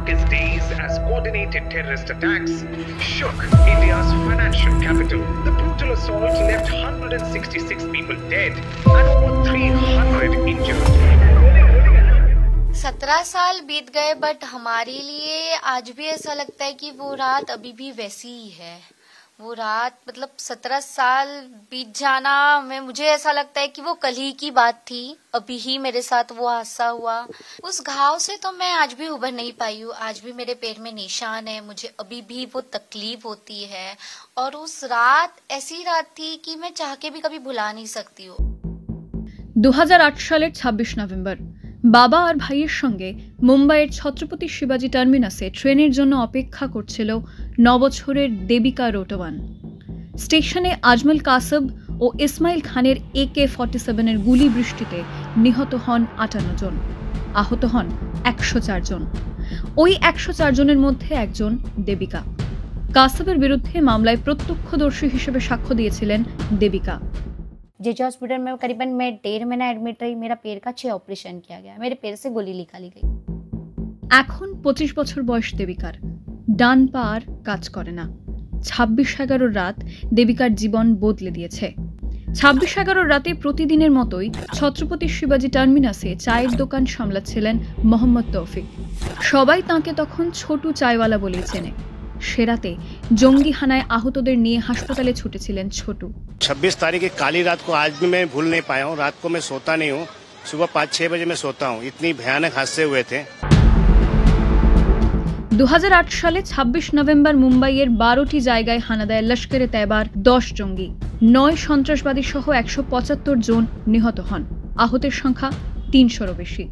darkest days as coordinated terrorist attacks shook India's financial capital. The brutal assault left 166 people dead and over 300 injured. 17 साल बीत गए, but हमारे लिए आज भी ऐसा लगता है कि वो रात अभी भी वैसी ही है। वो रात मतलब 17 साल बीत जाना, मुझे ऐसा लगता है कि वो कल ही की बात थी। अभी ही मेरे साथ वो हादसा हुआ। उस घाव से तो मैं आज भी उभर नहीं पाई हूँ। आज भी मेरे पैर में निशान है, मुझे अभी भी वो तकलीफ होती है। और उस रात ऐसी रात थी कि मैं चाह के भी कभी भुला नहीं सकती हूँ। 2008 সালের 26 নভেম্বর বাবা আর ভাইয়ের সঙ্গে মুম্বাইয়ের ছত্রপতি শিবাজি টার্মিনাসে ট্রেনের জন্য অপেক্ষা করছিল 9 বছরের দেবিকা রোটওয়ান। স্টেশনে আজমল কাসব ও ইসমাইল খানের AK-47 এর গুলি বৃষ্টিতে নিহত হন 58 জন, আহত হন 104 জন। ওই 104 জনের মধ্যে একজন দেবিকা। কাসবের বিরুদ্ধে মামলায় প্রত্যক্ষদর্শী হিসেবে সাক্ষ্য দিয়েছিলেন দেবিকা। जेजे हॉस्पिटल में करीबन मैं 1.5 महीना एडमिट रही। मेरा पैर का 6 ऑपरेशन किया गया। मेरे पैर से गोली निकाली गई। এখন 25 বছর বয়স দেবিকার। ডান পা আর কাজ করে না। 26/11 রাত দেবিকার জীবন বদলে দিয়েছে। 26/11 রাতে প্রতিদিনের মতোই ছত্রপতি শিবাজি টার্মিনাসে চায়ের দোকান সামলাচ্ছিলেন মোহাম্মদ তৌফিক। সবাই তাঁকে তখন ছোটু চায়ওয়ালা বলেই চেনে। সে রাতে জঙ্গি হানায় আহতদের নিয়ে হাসপাতালে ছুটেছিলেন ছোটু। 26 तारीख की काली रात को आज भी मैं भूल नहीं पाया हूँ। रात को मैं सोता नहीं हूँ, सुबह 5-6 बजे मैं सोता हूँ। इतनी भयानक हादसे हुए थे। 2008 সালে 26 নভেম্বর মুম্বাইয়ের 12টি জায়গায় হানা দেয় লস্করে তৈবার 10 জঙ্গি। 9 সন্ত্রাসবাদী সহ 175 জন নিহত হন। আহতের সংখ্যা 300-রও বেশি।